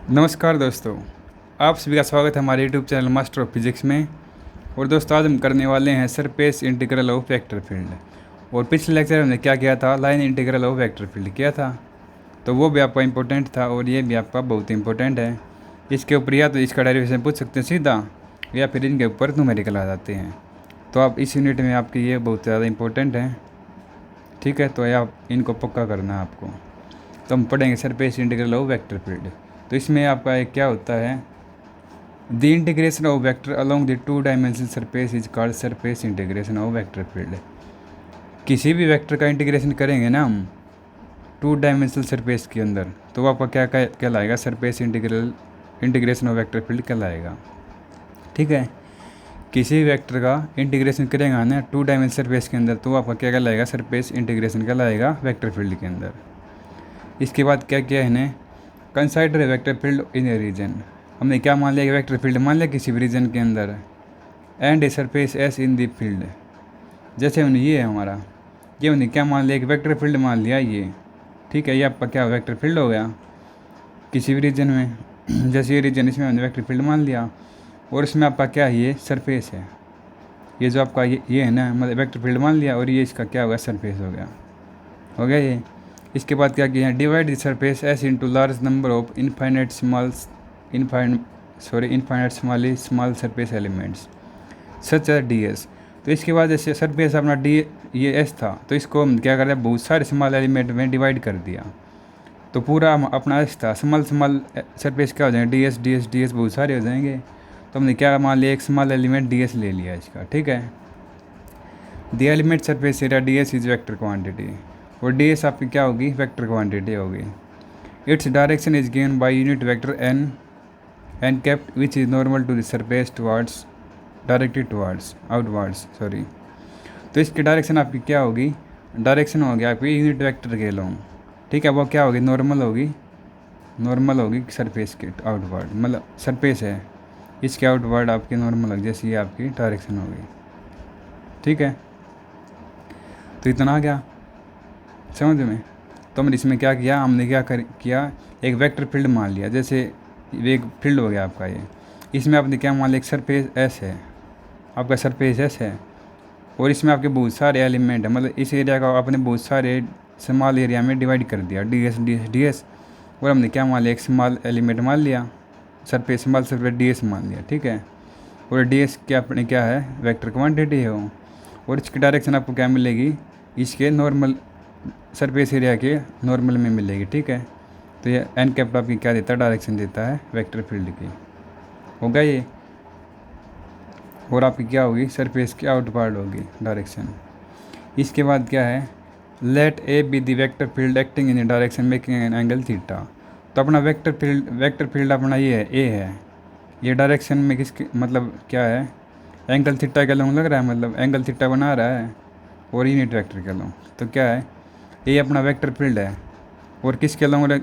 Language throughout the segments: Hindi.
नमस्कार दोस्तों, आप सभी का स्वागत है हमारे YouTube channel master of physics में। और दोस्तों, आज हम करने वाले हैं surface integral of vector field. और पिछले लेक्चर में हमने क्या किया था, line integral of vector field किया था। तो वो भी आपका इंपॉर्टेंट था और ये भी आपका बहुत इंपॉर्टेंट है। इसके ऊपर या तो इसका डेरिवेशन पूछ सकते हैं सीधा, या फिर इनके ऊपर न्यूमेरिकल आ जाते हैं। तो आप इस यूनिट में आपके ये बहुत ज़्यादा इंपॉर्टेंट है, ठीक है। तो आप इनको पक्का करना है आपको। तो हम पढ़ेंगे surface integral of vector field. तो इसमें आपका एक क्या होता है, the integration of vector along the two dimensional surface is called surface integration of vector field. किसी भी वेक्टर का इंटीग्रेशन करेंगे ना हम टू डायमेंशनल सरफेस के अंदर, तो आपका क्या कहलाएगा, surface integration of vector field कहलाएगा, ठीक है। किसी भी वेक्टर का इंटीग्रेशन करेंगे ना टू डायमेंशनल सरफेस के अंदर, तो आपका क्या कहलाएगा, सरफेस इंटीग्रेशन कहलाएगा वेक्टर फील्ड के अंदर। इसके बाद क्या किया है इन्हें, consider vector field in a region. हमने क्या मान लिया कि वेक्टर फील्ड मान लिया किसी भी रीजन के अंदर, and a surface S in the field. जैसे हमने ये है हमारा, ये हमने क्या मान लिया कि वेक्टर फील्ड मान लिया ये, ठीक है। ये आपका क्या वेक्टर फील्ड हो गया किसी भी रीजन में। जैसे ये रीजन, इसमें हमने वेक्टर फील्ड मान लिया, और इसमें आपका क्या है, ये सरफेस है। ये जो आपका ये है ना, मतलब वेक्टर फील्ड मान लिया, और ये इसका क्या होगा, सरफेस हो गया ये। इसके बाद क्या किया है, divide the surface S into large number of infinite small surface elements such as d S. तो इसके बाद जैसे सरफेस अपना डी ये एस था, तो इसको हम क्या कर रहे हैं, बहुत सारे स्मॉल एलिमेंट में डिवाइड कर दिया। तो पूरा अपना एस था, स्मॉल सरफेस क्या हो जाएंगे, डी एस बहुत सारे हो जाएंगे। तो हमने क्या मान लिया, एक स्मॉल एलिमेंट डी एस ले लिया इसका, ठीक है। The element surface area d S is vector quantity, और डी एस आपकी क्या होगी, वेक्टर क्वांटिटी होगी। Its direction is given by unit vector n cap which is normal to the surface towards directed towards outwards sorry. तो इसकी डायरेक्शन आपकी क्या होगी, डायरेक्शन होगी आपकी यूनिट वेक्टर के लॉन्ग, ठीक है। वो क्या होगी, नॉर्मल होगी सरफेस के आउटवर्ड, मतलब सरफेस है इसके आउटवर्ड आपकी नॉर्मल होगी, जैसे ये आपकी डायरेक्शन होगी, ठीक है। तो इतना आ गया समझ में। तो हमने इसमें क्या किया, हमने किया एक वेक्टर फील्ड मान लिया। जैसे एक फील्ड हो गया आपका ये, इसमें आपने क्या मान लिया, एक सरफेस एस है, आपका सरफेस एस है, और इसमें आपके बहुत सारे एलिमेंट है, मतलब इस एरिया का आपने बहुत सारे स्मॉल एरिया में डिवाइड कर दिया, डी एस। और हमने क्या मान लिया, एक स्मॉल एलिमेंट मान लिया, स्मॉल सरफेस डी एस मान लिया, ठीक है। और डी एस क्या अपने क्या है, वेक्टर क्वान्टिटी है वो। और इसकी डायरेक्शन आपको क्या मिलेगी, इसके नॉर्मल सरफेस एरिया के नॉर्मल में मिलेगी, ठीक है। तो ये एन कैप आपकी क्या देता है, डायरेक्शन देता है वेक्टर फील्ड की, होगा ये। और आपकी क्या होगी, सरफेस की आउटवर्ड होगी डायरेक्शन। इसके बाद क्या है, let A be the vector field acting in direction making an angle theta. तो अपना वेक्टर फील्ड अपना ये है, ए है, ये डायरेक्शन में किसके मतलब क्या है, एंगल थीटा के लॉन्ग लग रहा है, मतलब एंगल थीटा बना रहा है, और यूनिट वेक्टर के लॉन्ग। तो क्या है, ये अपना वेक्टर फील्ड है, और किसके लॉन्ग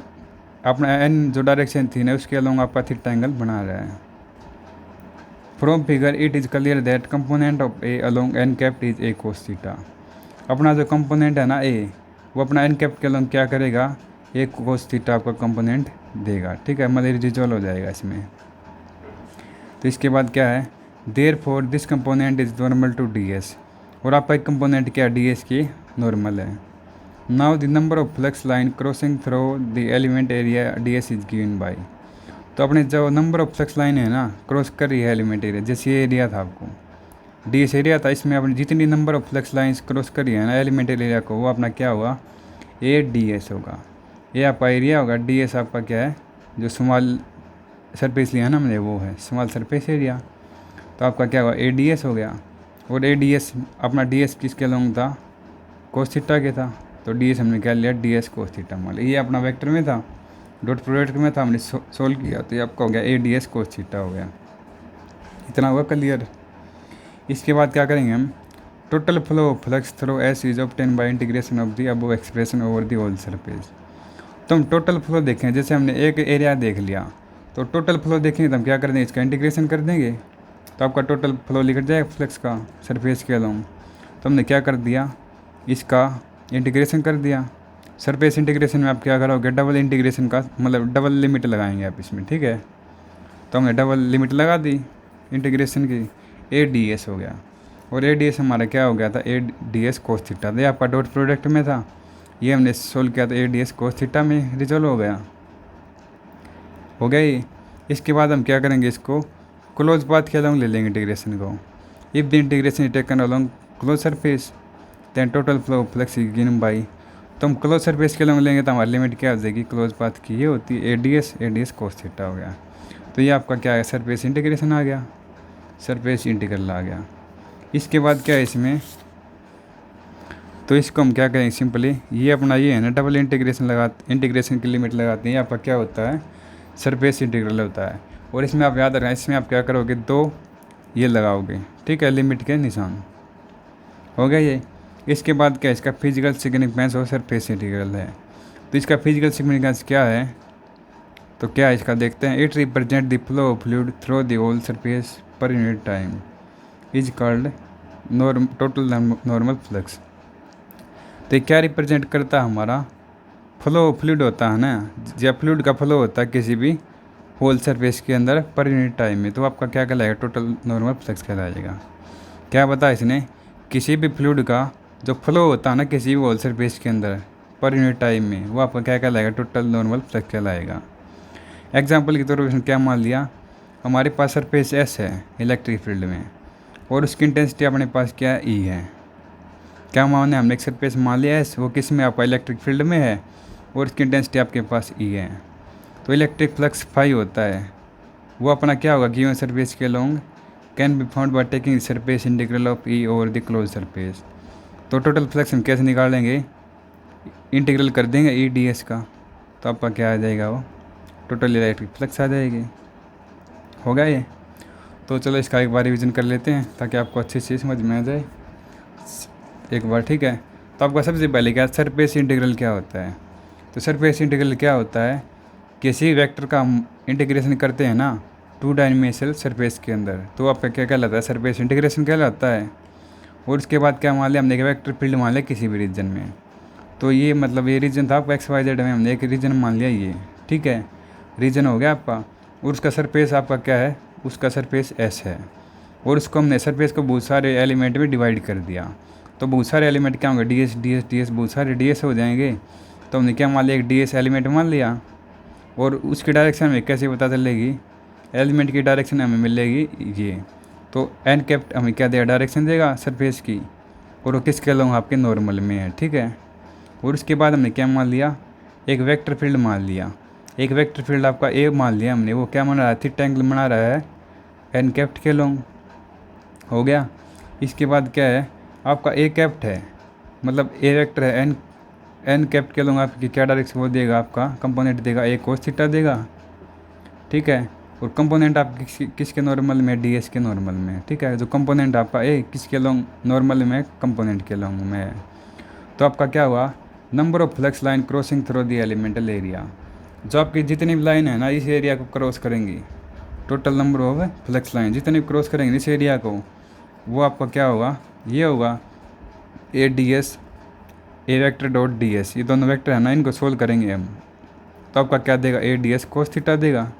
अपना एन जो डायरेक्शन थी ना, उसके लॉन्ग आपका थीटा एंगल बना रहा है। From figure it is clear that component of A along n cap is A cos theta. अपना जो कंपोनेंट है ना ए, वो अपना एन कैप के लॉन्ग क्या करेगा, एक कोस थीटा आपका कंपोनेंट देगा, ठीक है, मतलब रिजल्व हो जाएगा इसमें। तो इसके बाद क्या है, therefore this component is normal to d S, और आपका एक कंपोनेंट क्या डी एस की नॉर्मल है। Now the number of flux line crossing through the element area d S is given by. तो अपने जो नंबर ऑफ फ्लक्स लाइन है ना, क्रॉस कर रही है एलिमेंट एरिया, जैसे ये एरिया था आपको डी एस एरिया था, इसमें अपनी जितनी number of flux lines cross कर रही है ना एलिमेंट एरिया को, वो अपना क्या होगा, ए डी एस होगा। ये आपका एरिया होगा, डी एस आपका क्या है, जो स्मॉल सरफेस लिया ना हमने, वो है स्मॉल सरफेस एरिया। तो आपका क्या होगा, ए डी एस हो गया। और ए डी एस अपना डी एस किसके लॉन्ग था, कोस थीटा के था। तो डी एस हमने क्या लिया, डी एस कोस थीटा मान लिया। ये अपना वेक्टर में था, डॉट प्रोडक्ट में था, हमने सोल्व किया, तो ये आपका हो गया A D S cos theta हो गया। इतना हुआ क्लियर। इसके बाद क्या करेंगे हम, total flow of flux through S is obtain by integration of the above expression over the whole surface. तो हम टोटल फ्लो देखें, जैसे हमने एक एरिया देख लिया, तो टोटल फ्लो देखेंगे तो हम क्या कर देंगे, इसका इंटीग्रेशन कर देंगे, तो आपका टोटल फ्लो लिख जाएगा फ्लक्स का सरफेस के अलोंग। तो हमने क्या कर दिया, इसका इंटीग्रेशन कर दिया, सरफेस इंटीग्रेशन में आप क्या करोगे, डबल इंटीग्रेशन का मतलब डबल लिमिट लगाएंगे आप इसमें, ठीक है। तो हमने डबल लिमिट लगा दी इंटीग्रेशन की, ए डी एस हो गया। और ए डी एस हमारा क्या हो गया था, A D S cos theta, ये आपका डॉट प्रोडक्ट में था, ये हमने सोल्व किया था A D S cos theta में रिजॉल्व हो गया ये। इसके बाद हम क्या करेंगे, इसको क्लोज पाथ के अलॉन्ग ले लेंगे इंटीग्रेशन को। If the integration is taken along close surface then total flow flux is given by, तो हम क्लोज सरफेस के अलॉन्ग लेंगे तो हमारी लिमिट क्या हो जाएगी क्लोज पाथ की, ये होती है A D S cos theta हो गया। तो ये आपका क्या है, सरफेस इंटीग्रेशन आ गया, सरफेस इंटीग्रल आ गया। इसके बाद क्या है इसमें, तो इसको हम क्या करेंगे सिंपली, ये अपना ये है ना डबल इंटीग्रेशन की लिमिट लगाते हैं, आपका क्या होता है सरफेस इंटीग्रल होता है। और इसमें आप याद रखना, इसमें आप क्या करोगे, दो ये लगाओगे, ठीक है, लिमिट के निशान हो गया ये। इसके बाद क्या इसका फिजिकल सिग्निफिकेंस और सरफेस इंटीग्रल है। तो इसका फिजिकल सिग्निफिकेंस क्या है, तो क्या है इसका देखते हैं। It represent the flow of fluid through the whole surface per unit time is called total normal flux. तो क्या रिप्रेजेंट करता है, हमारा फ्लो फ्लूइड होता है ना, जब फ्लूइड का फ्लो होता है किसी भी होल सरफेस के अंदर पर यूनिट टाइम में, तो आपका क्या कहलाएगा, टोटल नॉर्मल फ्लक्स कहलाएगा। क्या बताया इसने, किसी भी फ्लूइड का जो फ्लो होता है ना किसी भी होल सरफेस के अंदर पर यूनिट टाइम में, वो आपका क्या कहलाएगा, टोटल नॉर्मल फ्लक्स कहलाएगा। एग्जाम्पल के तौर पर क्या मान लिया, हमारे पास सरफेस एस है इलेक्ट्रिक फील्ड में, और उसकी इंटेंसिटी अपने पास क्या है, ई है। क्या माने, हमने एक सरफेस मान लिया एस, वो किस में, आपका इलेक्ट्रिक फील्ड में है, और उसकी इंटेंसिटी आपके पास ई है। तो इलेक्ट्रिक फ्लक्स फाई होता है, वो अपना क्या होगा, गिवन सरफेस के along can be found by taking surface integral of E over the close surface. तो टोटल फ्लक्स हम कैसे निकालेंगे, इंटीग्रल कर देंगे ई डी एस का, तो आपका क्या आ जाएगा, वो टोटल इलेक्ट्रिक फ्लक्स आ जाएगी। हो गया ये। तो चलो इसका एक बार रिविज़न कर लेते हैं ताकि आपको अच्छी चीज़ समझ में आ जाए एक बार, ठीक है। तो आपका सबसे पहले क्या, सरफेस इंटीग्रल क्या होता है। तो सरफेस इंटीग्रल क्या होता है, किसी वेक्टर का हम इंटीग्रेशन करते हैं ना टू डायमेंशनल सरफेस के अंदर, तो आपका क्या कहलाता है, सरफेस इंटीग्रेशन कहलाता है। और उसके बाद क्या मान लिया हमने, एक वेक्टर फील्ड मान लिया किसी भी रीजन में, तो ये मतलब ये रीजन था आपका एक्स वाई जेड में, हमने एक रीजन मान लिया ये, ठीक है, रीजन हो गया आपका। और उसका सरफेस आपका क्या है, उसका सरफेस एस है, और उसको हमने सरफेस को बहुत सारे एलिमेंट में डिवाइड कर दिया। तो बहुत सारे एलिमेंट क्या होंगे, D S D S D S, बहुत सारे डी एस हो जाएंगे। तो हमने क्या मान लिया, एक डी एस एलिमेंट मान लिया, और उसकी डायरेक्शन हमें कैसे पता चलेगी, एलिमेंट की डायरेक्शन हमें मिलेगी ये। तो एन कैप्ट हमें क्या देगा, डायरेक्शन देगा सरफेस की, और वो किसके अलोंग, आपके नॉर्मल में है, ठीक है। और उसके बाद हमने क्या मान लिया, एक वेक्टर फील्ड मान लिया, एक वेक्टर फील्ड आपका ए मान लिया हमने, वो क्या बना रहा है, थीटा एंगल बना रहा है एन कैप्ट के अलोंग, हो गया। इसके बाद क्या है, आपका ए कैप्ट है, मतलब ए वेक्टर है, एन कैप्ट के अलोंग आपकी क्या डायरेक्शन वो देगा, आपका कंपोनेंट देगा ए कोस थीटा देगा, ठीक है। और कंपोनेंट आप किसके नॉर्मल में, डी एस के नॉर्मल में, ठीक है। जो कंपोनेंट आपका ए किसके अलोंग, नॉर्मल में, कंपोनेंट के अलोंग में है। तो आपका क्या हुआ, number of flux line crossing through the elemental area, जो आपकी जितनी भी लाइन है ना इस एरिया को क्रॉस करेंगी, total number of flux line जितनी भी क्रॉस करेंगे इस एरिया को, वो आपका क्या होगा, ये होगा A D S, A vector dot D S, ये दोनों वेक्टर है ना, इनको सोल्व करेंगे हम, तो आपका क्या देगा, A D S cos theta देगा।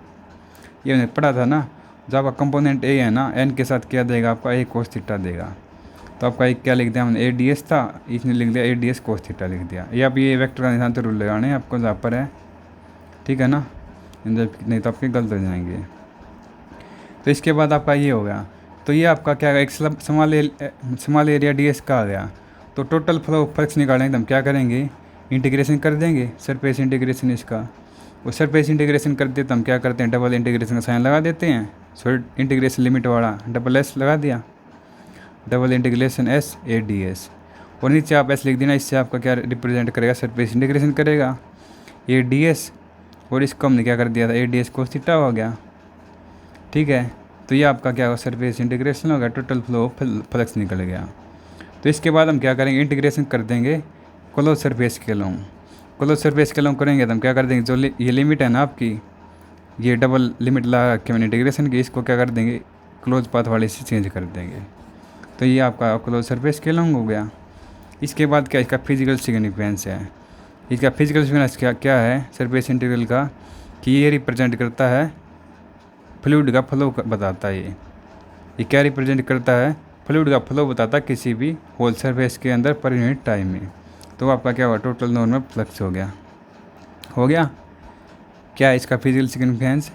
ये मैंने पढ़ा था ना, जो आपका कंपोनेंट ए है ना, एन के साथ क्या देगा, आपका ए कोस थीटा देगा। तो आपका एक क्या लिख दिया हमने, ए डी एस था, इसने लिख दिया A D S cos theta लिख दिया। ये आप ये वेक्टर का निशान तो रूल लगाने हैं आपको जहाँ पर है, ठीक है ना, नहीं तो आपके गलत हो जाएंगे। तो इसके बाद आपका ये हो गया, तो ये आपका क्या है, एक स्मॉल एरिया डी एस का आ गया। तो टोटल फ्लो फ्लक्स निकालेंगे तो हम क्या करेंगे, इंटीग्रेशन कर देंगे, सरफेस इंटीग्रेशन इसका। वो सरफेस इंटीग्रेशन करते तो हम क्या करते हैं, डबल इंटीग्रेशन का साइन लगा देते हैं, सॉलिड इंटीग्रेशन लिमिट वाला डबल एस लगा दिया, double integration S A D S, और नीचे आप एस लिख देना, इससे आपका क्या रिप्रेजेंट करेगा, सरफेस इंटीग्रेशन करेगा ए डी एस, और इसको हमने क्या कर दिया था, A D S cos theta हो गया, ठीक है। तो ये आपका क्या होगा, सरफेस इंटीग्रेशन हो गया, टोटल फ्लो फ्लक्स निकल गया। तो इसके बाद हम क्या करेंगे, इंटीग्रेशन कर देंगे क्लोज सरफेस के अलोंग, क्लोज सरफेस के अलोंग करेंगे तो हम क्या कर देंगे, जो ये लिमिट है ना आपकी, ये डबल लिमिट ला के मैंने इंटीग्रेशन की, इसको क्या कर देंगे, क्लोज पाथ वाले से चेंज कर देंगे। तो ये आपका क्लोज सरफेस के अलोंग हो गया। इसके बाद क्या इसका फिजिकल सिग्निफिकेंस है, इसका फिजिकल सिग्निफिकेंस क्या क्या है सरफेस इंटीग्रल का, कि ये रिप्रेजेंट करता है फ्लूइड का फ्लो बताता है। ये क्या रिप्रेजेंट करता है, फ्लूइड का फ्लो बताता है किसी भी होल सरफेस के अंदर पर यूनिट टाइम में। तो आपका क्या हुआ, टोटल नॉर्मल फ्लक्स हो गया। क्या है इसका फिजिकल सिग्निफिकेंस,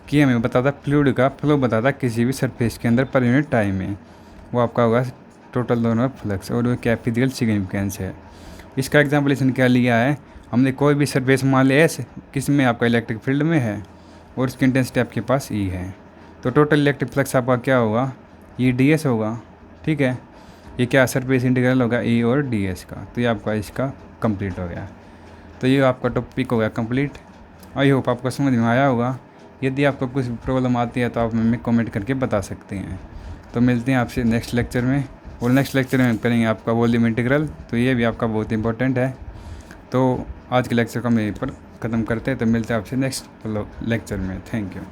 कि हमें बताता फ्लूइड का फ्लो बताता किसी भी सरफेस के अंदर पर यूनिट टाइम में, वो आपका होगा टोटल नॉर्मल फ्लक्स, और वो क्या फिजिकल सिग्निफिकेंस है। इसका एग्जाम्पलेशन क्या लिया है, हमने कोई भी सरफेस मान लिया एस, किस में आपका इलेक्ट्रिक फील्ड में है और उसकी इंटेंसिटी आपके पास ई है, तो टोटल इलेक्ट्रिक फ्लक्स आपका क्या होगा, ई डी एस होगा। ठीक है, ये क्या सरफेस इंटीग्रल होगा ई और डी एस का। तो ये आपका इसका कंप्लीट हो गया। तो ये आपका टॉपिक हो गया कंप्लीट। आई होप आपको समझ में आया होगा। यदि आपको कुछ प्रॉब्लम आती है तो आप हमें कमेंट करके बता सकते हैं। तो मिलते हैं आपसे नेक्स्ट लेक्चर में, और नेक्स्ट लेक्चर में करेंगे आपका वॉल्यूम इंटीग्रल, तो ये भी आपका बहुत इंपॉर्टेंट है। तो आज के लेक्चर को हम यहीं पर ख़त्म करते हैं, तो मिलते हैं आपसे नेक्स्ट लेक्चर में। Thank you.